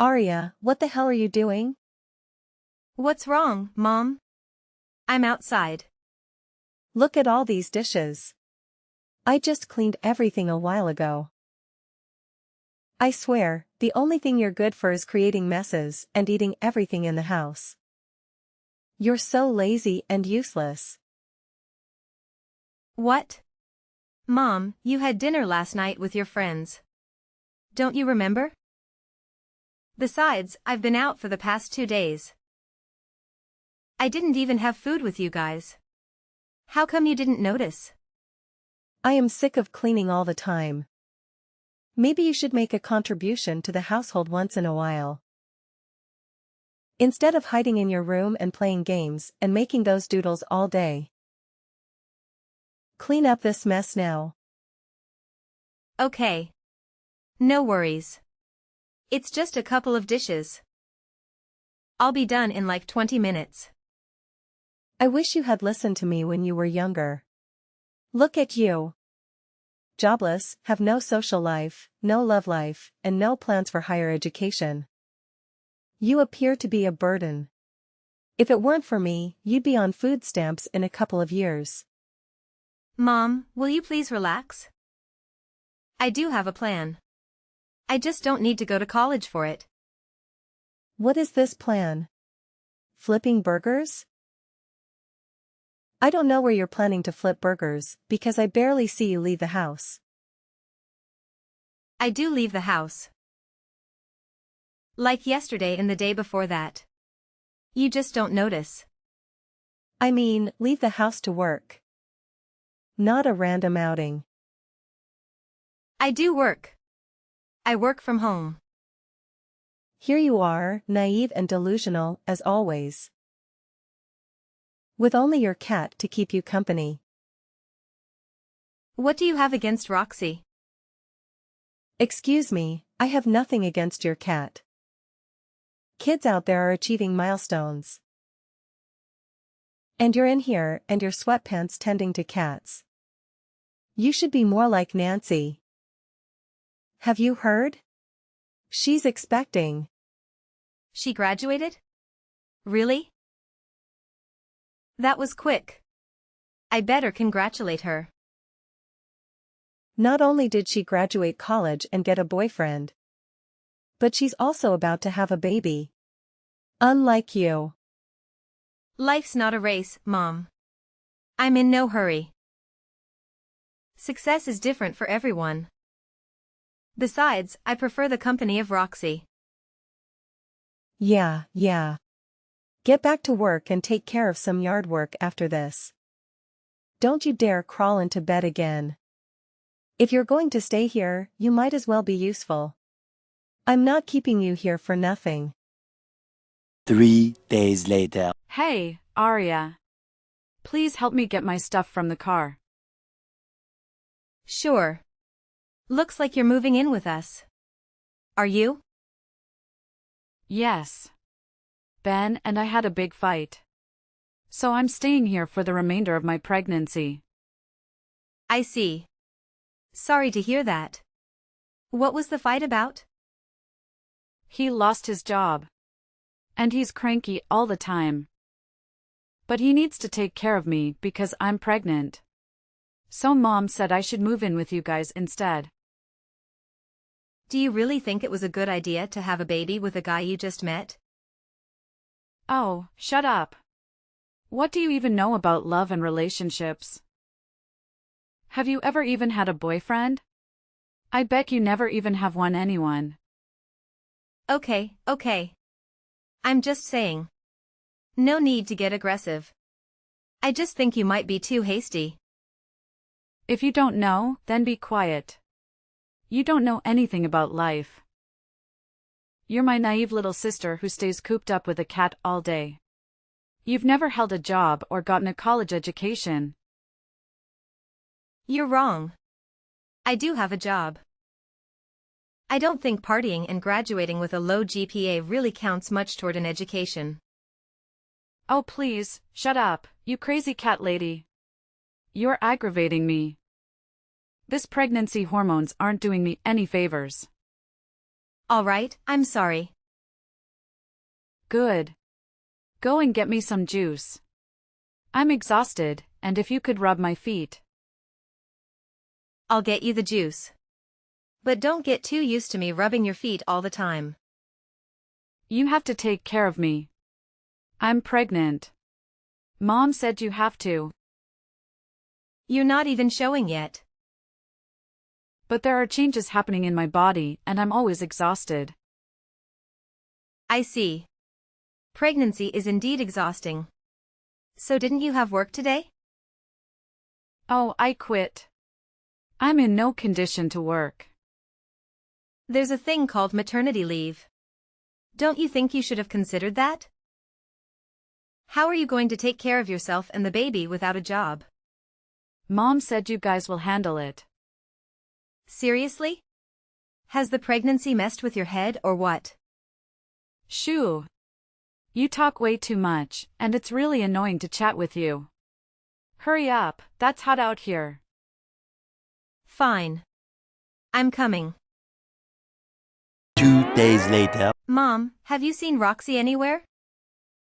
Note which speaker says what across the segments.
Speaker 1: Arya, what the hell are you doing?
Speaker 2: What's wrong, Mom? I'm outside.
Speaker 1: Look at all these dishes. I just cleaned everything a while ago. I swear, the only thing you're good for is creating messes and eating everything in the house. You're so lazy and useless.
Speaker 2: What? Mom, you had dinner last night with your friends. Don't you remember? Besides, I've been out for the past 2 days. I didn't even have food with you guys. How come you didn't notice?
Speaker 1: I am sick of cleaning all the time. Maybe you should make a contribution to the household once in a while. Instead of hiding in your room and playing games and making those doodles all day. Clean up this mess now.
Speaker 2: Okay. No worries. It's just a couple of dishes. I'll be done in like 20 minutes.
Speaker 1: I wish you had listened to me when you were younger. Look at you. Jobless, have no social life, no love life, and no plans for higher education. You appear to be a burden. If it weren't for me, you'd be on food stamps in a couple of years.
Speaker 2: Mom, will you please relax? I do have a plan. I just don't need to go to college for it.
Speaker 1: What is this plan? Flipping burgers? I don't know where you're planning to flip burgers, because I barely see you leave the house.
Speaker 2: I do leave the house. Like yesterday and the day before that. You just don't notice.
Speaker 1: I mean, leave the house to work. Not a random outing.
Speaker 2: I do work. I work from home.
Speaker 1: Here you are, naive and delusional, as always. With only your cat to keep you company.
Speaker 2: What do you have against Roxy?
Speaker 1: Excuse me, I have nothing against your cat. Kids out there are achieving milestones. And you're in here and your sweatpants tending to cats. You should be more like Nancy. Have you heard? She's expecting.
Speaker 2: She graduated? Really? That was quick. I better congratulate her.
Speaker 1: Not only did she graduate college and get a boyfriend, but she's also about to have a baby. Unlike you.
Speaker 2: Life's not a race, Mom. I'm in no hurry. Success is different for everyone. Besides, I prefer the company of Roxy.
Speaker 1: Yeah. Get back to work and take care of some yard work after this. Don't you dare crawl into bed again. If you're going to stay here, you might as well be useful. I'm not keeping you here for nothing.
Speaker 3: 3 days later.
Speaker 4: Hey, Arya. Please help me get my stuff from the car.
Speaker 2: Sure. Looks like you're moving in with us. Are you?
Speaker 4: Yes. Ben and I had a big fight. So I'm staying here for the remainder of my pregnancy.
Speaker 2: I see. Sorry to hear that. What was the fight about?
Speaker 4: He lost his job. And he's cranky all the time. But he needs to take care of me because I'm pregnant. So Mom said I should move in with you guys instead.
Speaker 2: Do you really think it was a good idea to have a baby with a guy you just met?
Speaker 4: Oh, shut up. What do you even know about love and relationships? Have you ever even had a boyfriend? I bet you never even have one anyone.
Speaker 2: Okay. I'm just saying. No need to get aggressive. I just think you might be too hasty.
Speaker 4: If you don't know, then be quiet. You don't know anything about life. You're my naive little sister who stays cooped up with a cat all day. You've never held a job or gotten a college education.
Speaker 2: You're wrong. I do have a job. I don't think partying and graduating with a low GPA really counts much toward an education.
Speaker 4: Oh please, shut up, you crazy cat lady. You're aggravating me. This pregnancy hormones aren't doing me any favors.
Speaker 2: All right, I'm sorry.
Speaker 4: Good. Go and get me some juice. I'm exhausted, and if you could rub my feet.
Speaker 2: I'll get you the juice. But don't get too used to me rubbing your feet all the time.
Speaker 4: You have to take care of me. I'm pregnant. Mom said you have to.
Speaker 2: You're not even showing yet.
Speaker 4: But there are changes happening in my body, and I'm always exhausted.
Speaker 2: I see. Pregnancy is indeed exhausting. So didn't you have work today?
Speaker 4: Oh, I quit. I'm in no condition to work.
Speaker 2: There's a thing called maternity leave. Don't you think you should have considered that? How are you going to take care of yourself and the baby without a job?
Speaker 4: Mom said you guys will handle it.
Speaker 2: Seriously? Has the pregnancy messed with your head or what?
Speaker 4: Shoo. You talk way too much, and it's really annoying to chat with you. Hurry up, that's hot out here.
Speaker 2: Fine. I'm coming.
Speaker 3: 2 days later.
Speaker 2: Mom, have you seen Roxy anywhere?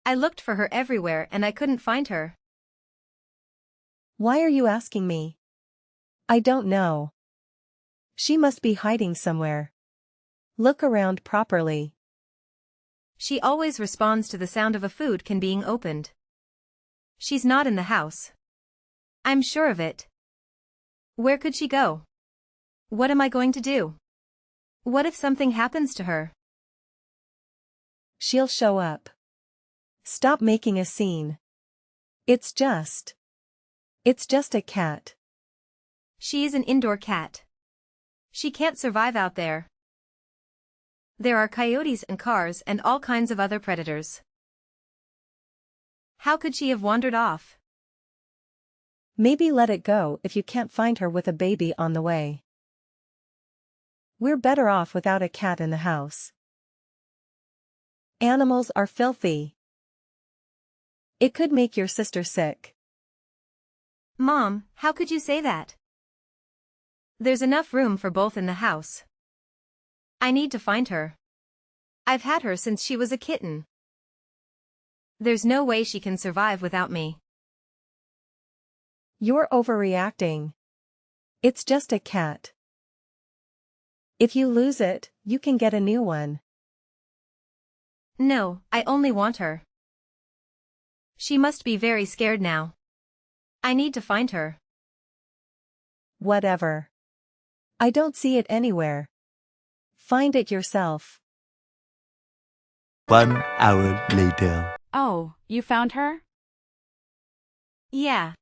Speaker 2: I looked for her everywhere and I couldn't find her.
Speaker 1: Why are you asking me? I don't know. She must be hiding somewhere. Look around properly.
Speaker 2: She always responds to the sound of a food can being opened. She's not in the house. I'm sure of it. Where could she go? What am I going to do? What if something happens to her?
Speaker 1: She'll show up. Stop making a scene. It's just a cat.
Speaker 2: She is an indoor cat. She can't survive out there. There are coyotes and cars and all kinds of other predators. How could she have wandered off?
Speaker 1: Maybe let it go if you can't find her with a baby on the way. We're better off without a cat in the house. Animals are filthy. It could make your sister sick.
Speaker 2: Mom, how could you say that? There's enough room for both in the house. I need to find her. I've had her since she was a kitten. There's no way she can survive without me.
Speaker 1: You're overreacting. It's just a cat. If you lose it, you can get a new one.
Speaker 2: No, I only want her. She must be very scared now. I need to find her.
Speaker 1: Whatever. I don't see it anywhere. Find it yourself.
Speaker 3: 1 hour later.
Speaker 4: Oh, you found her?
Speaker 2: Yeah.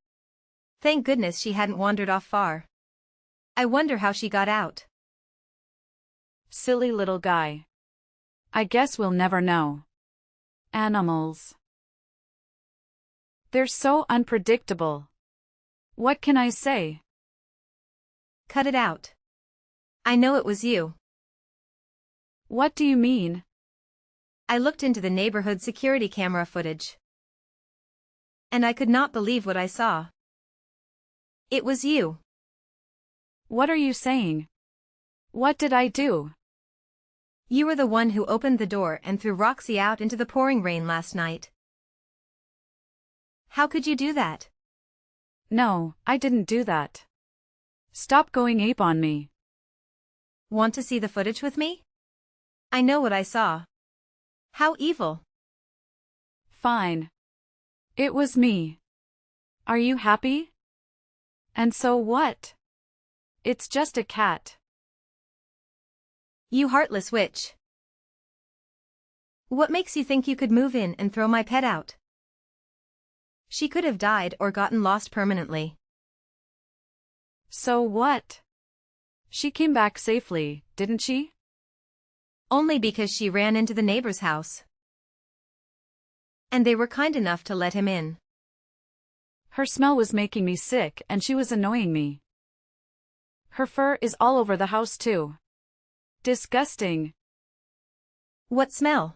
Speaker 2: Thank goodness she hadn't wandered off far. I wonder how she got out.
Speaker 4: Silly little guy. I guess we'll never know. Animals. They're so unpredictable. What can I say?
Speaker 2: Cut it out. I know it was you.
Speaker 4: What do you mean?
Speaker 2: I looked into the neighborhood security camera footage. And I could not believe what I saw. It was you.
Speaker 4: What are you saying? What did I do?
Speaker 2: You were the one who opened the door and threw Roxy out into the pouring rain last night. How could you do that?
Speaker 4: No, I didn't do that. Stop going ape on me.
Speaker 2: Want to see the footage with me? I know what I saw. How evil.
Speaker 4: Fine. It was me. Are you happy? And so what? It's just a cat.
Speaker 2: You heartless witch. What makes you think you could move in and throw my pet out? She could have died or gotten lost permanently.
Speaker 4: So what? She came back safely, didn't she?
Speaker 2: Only because she ran into the neighbor's house. And they were kind enough to let him in.
Speaker 4: Her smell was making me sick and she was annoying me. Her fur is all over the house too. Disgusting.
Speaker 2: What smell?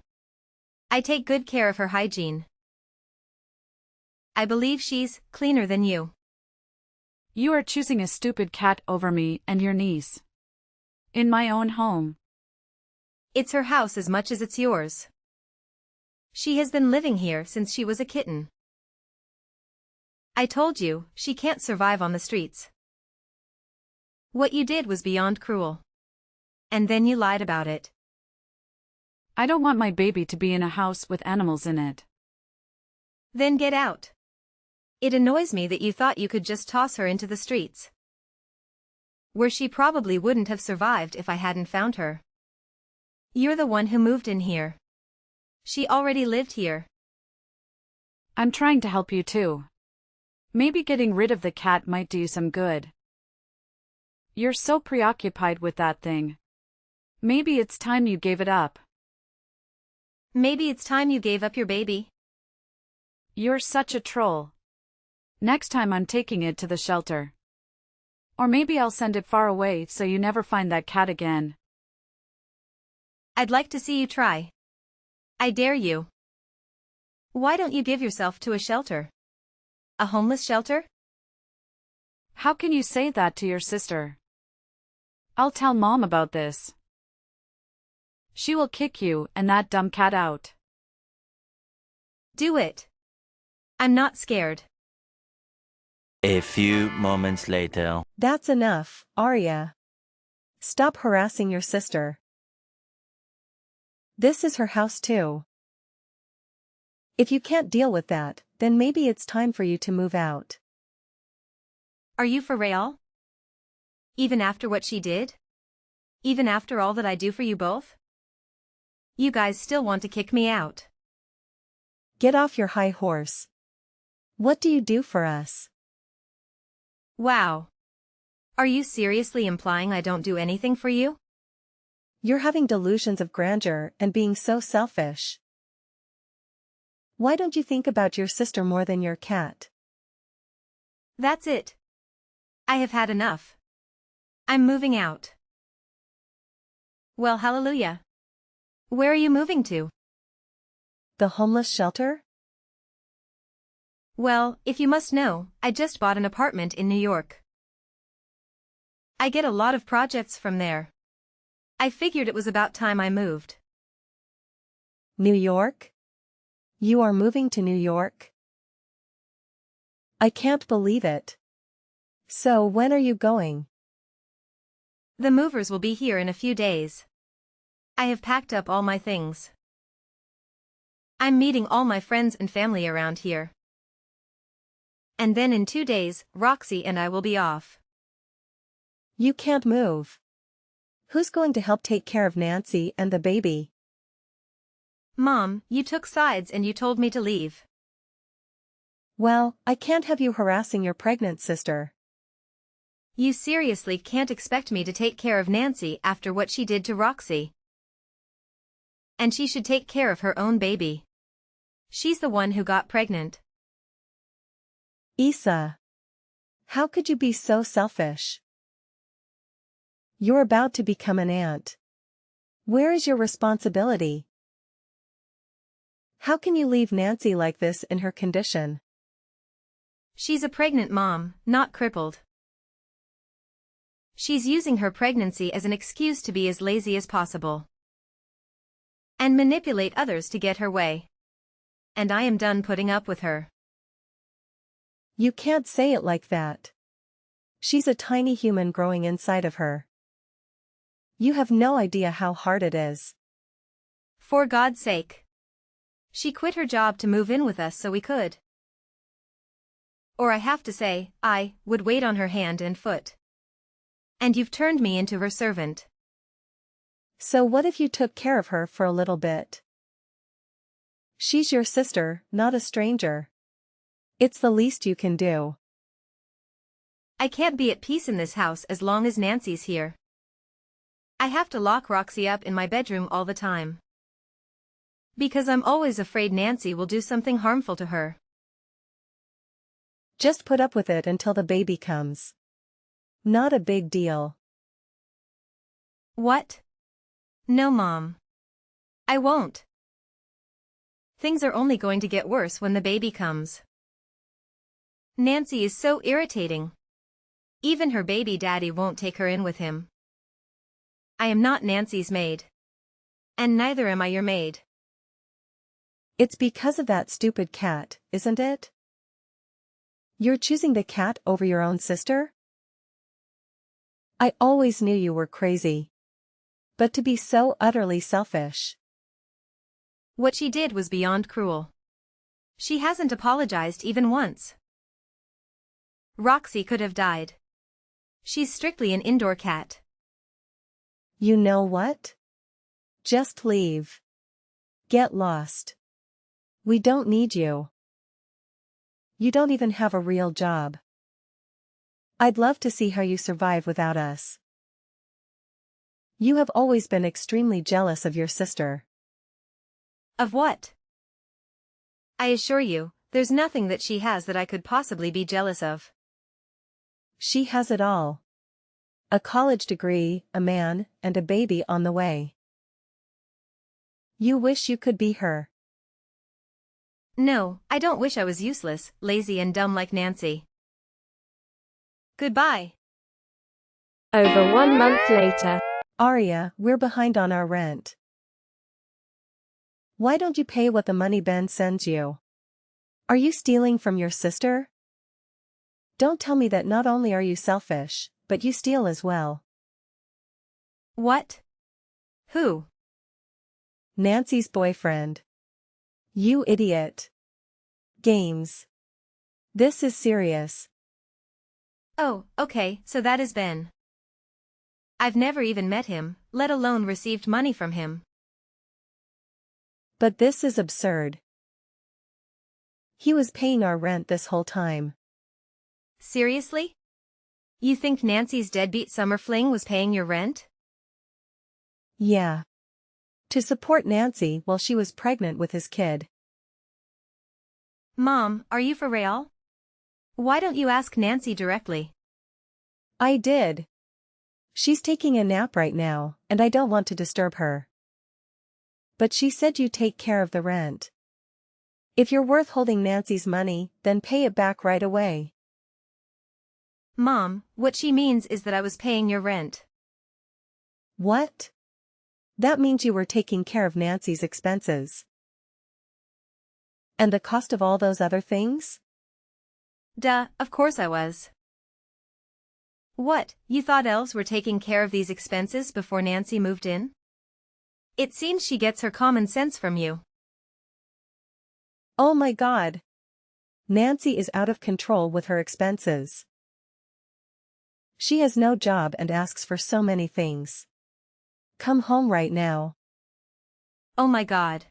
Speaker 2: I take good care of her hygiene. I believe she's cleaner than you.
Speaker 4: You are choosing a stupid cat over me and your niece. In my own home.
Speaker 2: It's her house as much as it's yours. She has been living here since she was a kitten. I told you, she can't survive on the streets. What you did was beyond cruel. And then you lied about it.
Speaker 4: I don't want my baby to be in a house with animals in it.
Speaker 2: Then get out. It annoys me that you thought you could just toss her into the streets, where she probably wouldn't have survived if I hadn't found her. You're the one who moved in here. She already lived here.
Speaker 4: I'm trying to help you too. Maybe getting rid of the cat might do you some good. You're so preoccupied with that thing. Maybe it's time you gave it up.
Speaker 2: Maybe it's time you gave up your baby.
Speaker 4: You're such a troll. Next time I'm taking it to the shelter. Or maybe I'll send it far away so you never find that cat again.
Speaker 2: I'd like to see you try. I dare you. Why don't you give yourself to a shelter? A homeless shelter?
Speaker 4: How can you say that to your sister? I'll tell Mom about this. She will kick you and that dumb cat out.
Speaker 2: Do it. I'm not scared.
Speaker 3: A few moments later.
Speaker 1: That's enough, Arya. Stop harassing your sister. This is her house too. If you can't deal with that, then maybe it's time for you to move out.
Speaker 2: Are you for real? Even after what she did? Even after all that I do for you both? You guys still want to kick me out?
Speaker 1: Get off your high horse. What do you do for us?
Speaker 2: Wow. Are you seriously implying I don't do anything for you?
Speaker 1: You're having delusions of grandeur and being so selfish. Why don't you think about your sister more than your cat?
Speaker 2: That's it. I have had enough. I'm moving out. Well, hallelujah. Where are you moving to?
Speaker 1: The homeless shelter?
Speaker 2: Well, if you must know, I just bought an apartment in New York. I get a lot of projects from there. I figured it was about time I moved.
Speaker 1: New York? You are moving to New York? I can't believe it. So when are you going?
Speaker 2: The movers will be here in a few days. I have packed up all my things. I'm meeting all my friends and family around here. And then in 2 days, Roxy and I will be off.
Speaker 1: You can't move. Who's going to help take care of Nancy and the baby?
Speaker 2: Mom, you took sides and you told me to leave.
Speaker 1: Well, I can't have you harassing your pregnant sister.
Speaker 2: You seriously can't expect me to take care of Nancy after what she did to Roxy. And she should take care of her own baby. She's the one who got pregnant.
Speaker 1: Issa. How could you be so selfish? You're about to become an aunt. Where is your responsibility? How can you leave Nancy like this in her condition?
Speaker 2: She's a pregnant mom, not crippled. She's using her pregnancy as an excuse to be as lazy as possible. And manipulate others to get her way. And I am done putting up with her.
Speaker 1: You can't say it like that. She's a tiny human growing inside of her. You have no idea how hard it is.
Speaker 2: For God's sake. She quit her job to move in with us so we could. Or I have to say, I would wait on her hand and foot. And you've turned me into her servant.
Speaker 1: So what if you took care of her for a little bit? She's your sister, not a stranger. It's the least you can do.
Speaker 2: I can't be at peace in this house as long as Nancy's here. I have to lock Roxy up in my bedroom all the time. Because I'm always afraid Nancy will do something harmful to her.
Speaker 1: Just put up with it until the baby comes. Not a big deal.
Speaker 2: What? No, Mom. I won't. Things are only going to get worse when the baby comes. Nancy is so irritating. Even her baby daddy won't take her in with him. I am not Nancy's maid. And neither am I your maid.
Speaker 1: It's because of that stupid cat, isn't it? You're choosing the cat over your own sister? I always knew you were crazy. But to be so utterly selfish.
Speaker 2: What she did was beyond cruel. She hasn't apologized even once. Roxy could have died. She's strictly an indoor cat.
Speaker 1: You know what? Just leave. Get lost. We don't need you. You don't even have a real job. I'd love to see how you survive without us. You have always been extremely jealous of your sister.
Speaker 2: Of what? I assure you, there's nothing that she has that I could possibly be jealous of.
Speaker 1: She has it all. A college degree, a man, and a baby on the way. You wish you could be her.
Speaker 2: No, I don't wish I was useless, lazy and dumb like Nancy. Goodbye.
Speaker 5: Over 1 month later.
Speaker 1: Arya, we're behind on our rent. Why don't you pay what the money Ben sends you? Are you stealing from your sister? Don't tell me that not only are you selfish, but you steal as well.
Speaker 2: What? Who?
Speaker 1: Nancy's boyfriend. You idiot. Games. This is serious.
Speaker 2: Oh, okay, so that is Ben. I've never even met him, let alone received money from him.
Speaker 1: But this is absurd. He was paying our rent this whole time.
Speaker 2: Seriously? You think Nancy's deadbeat summer fling was paying your rent?
Speaker 1: Yeah. To support Nancy while she was pregnant with his kid.
Speaker 2: Mom, are you for real? Why don't you ask Nancy directly?
Speaker 1: I did. She's taking a nap right now, and I don't want to disturb her. But she said you take care of the rent. If you're worth holding Nancy's money, then pay it back right away.
Speaker 2: Mom, what she means is that I was paying your rent.
Speaker 1: What? That means you were taking care of Nancy's expenses. And the cost of all those other things?
Speaker 2: Duh, of course I was. What, you thought elves were taking care of these expenses before Nancy moved in? It seems she gets her common sense from you.
Speaker 1: Oh my God. Nancy is out of control with her expenses. She has no job and asks for so many things. Come home right now.
Speaker 2: Oh my God.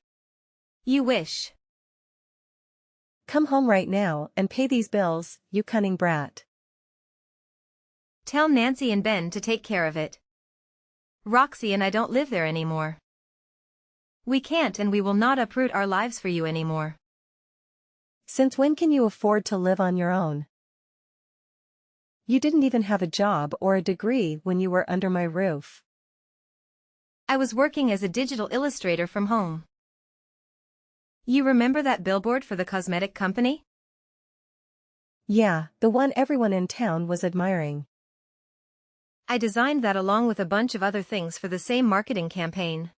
Speaker 2: You wish.
Speaker 1: Come home right now and pay these bills, you cunning brat.
Speaker 2: Tell Nancy and Ben to take care of it. Roxy and I don't live there anymore. We can't and we will not uproot our lives for you anymore.
Speaker 1: Since when can you afford to live on your own? You didn't even have a job or a degree when you were under my roof.
Speaker 2: I was working as a digital illustrator from home. You remember that billboard for the cosmetic company?
Speaker 1: Yeah, the one everyone in town was admiring.
Speaker 2: I designed that along with a bunch of other things for the same marketing campaign.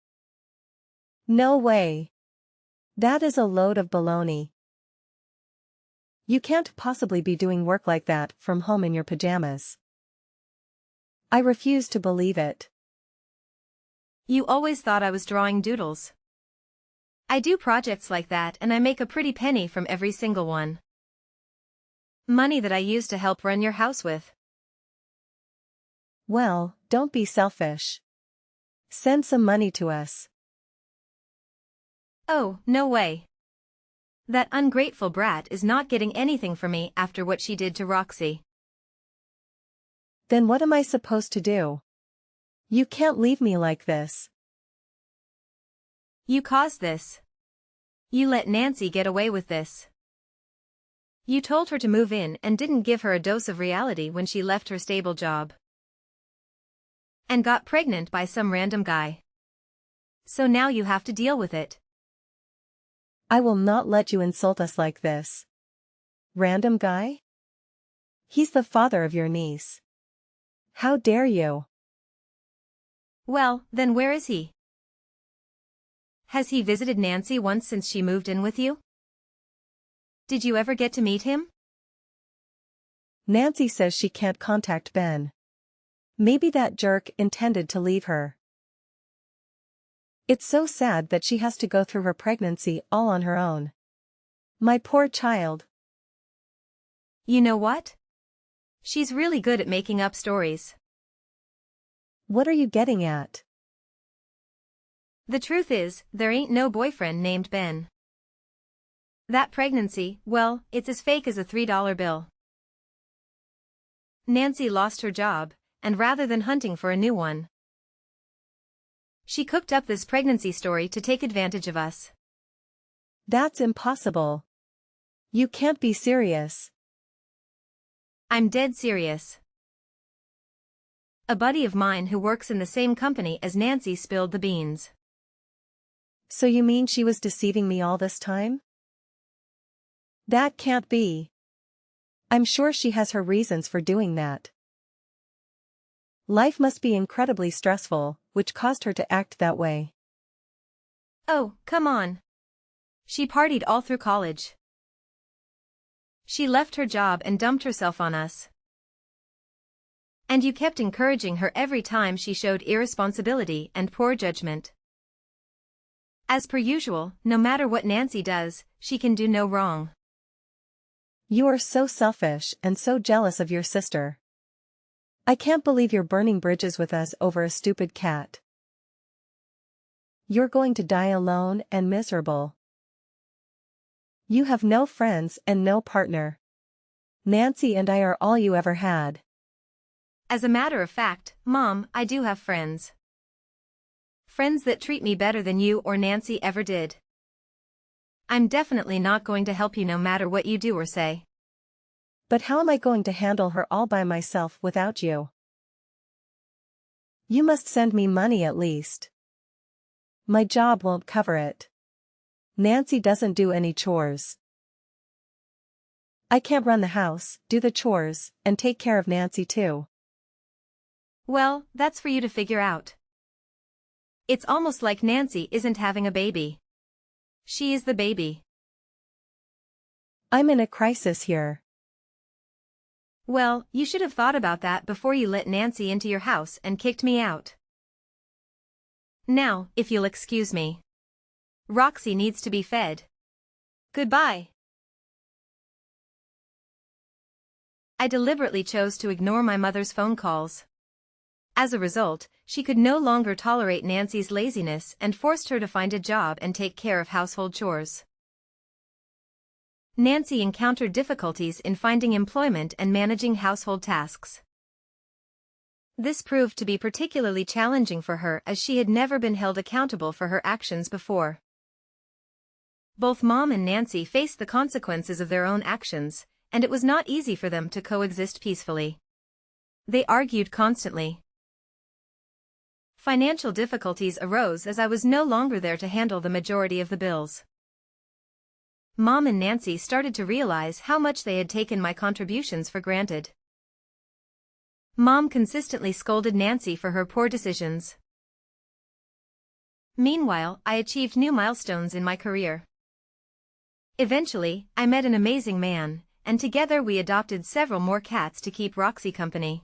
Speaker 1: No way. That is a load of baloney. You can't possibly be doing work like that from home in your pajamas. I refuse to believe it.
Speaker 2: You always thought I was drawing doodles. I do projects like that and I make a pretty penny from every single one. Money that I use to help run your house with.
Speaker 1: Well, don't be selfish. Send some money to us.
Speaker 2: Oh, no way. That ungrateful brat is not getting anything from me after what she did to Roxy.
Speaker 1: Then what am I supposed to do? You can't leave me like this.
Speaker 2: You caused this. You let Nancy get away with this. You told her to move in and didn't give her a dose of reality when she left her stable job. And got pregnant by some random guy. So now you have to deal with it.
Speaker 1: I will not let you insult us like this. Random guy? He's the father of your niece. How dare you?
Speaker 2: Well, then where is he? Has he visited Nancy once since she moved in with you? Did you ever get to meet him?
Speaker 1: Nancy says she can't contact Ben. Maybe that jerk intended to leave her. It's so sad that she has to go through her pregnancy all on her own. My poor child.
Speaker 2: You know what? She's really good at making up stories.
Speaker 1: What are you getting at?
Speaker 2: The truth is, there ain't no boyfriend named Ben. That pregnancy, well, it's as fake as a $3 bill. Nancy lost her job, and rather than hunting for a new one, she cooked up this pregnancy story to take advantage of us.
Speaker 1: That's impossible. You can't be serious.
Speaker 2: I'm dead serious. A buddy of mine who works in the same company as Nancy spilled the beans.
Speaker 1: So you mean she was deceiving me all this time? That can't be. I'm sure she has her reasons for doing that. Life must be incredibly stressful, which caused her to act that way.
Speaker 2: Oh, come on. She partied all through college. She left her job and dumped herself on us. And you kept encouraging her every time she showed irresponsibility and poor judgment. As per usual, no matter what Nancy does, she can do no wrong.
Speaker 1: You are so selfish and so jealous of your sister. I can't believe you're burning bridges with us over a stupid cat. You're going to die alone and miserable. You have no friends and no partner. Nancy and I are all you ever had.
Speaker 2: As a matter of fact, Mom, I do have friends. Friends that treat me better than you or Nancy ever did. I'm definitely not going to help you no matter what you do or say.
Speaker 1: But how am I going to handle her all by myself without you? You must send me money at least. My job won't cover it. Nancy doesn't do any chores. I can't run the house, do the chores, and take care of Nancy too.
Speaker 2: Well, that's for you to figure out. It's almost like Nancy isn't having a baby. She is the baby.
Speaker 1: I'm in a crisis here.
Speaker 2: Well, you should have thought about that before you let Nancy into your house and kicked me out. Now, if you'll excuse me. Roxy needs to be fed. Goodbye. I deliberately chose to ignore my mother's phone calls. As a result, she could no longer tolerate Nancy's laziness and forced her to find a job and take care of household chores. Nancy encountered difficulties in finding employment and managing household tasks. This proved to be particularly challenging for her as she had never been held accountable for her actions before. Both Mom and Nancy faced the consequences of their own actions, and it was not easy for them to coexist peacefully. They argued constantly. Financial difficulties arose as I was no longer there to handle the majority of the bills. Mom and Nancy started to realize how much they had taken my contributions for granted. Mom consistently scolded Nancy for her poor decisions. Meanwhile, I achieved new milestones in my career. Eventually, I met an amazing man, and together we adopted several more cats to keep Roxy company.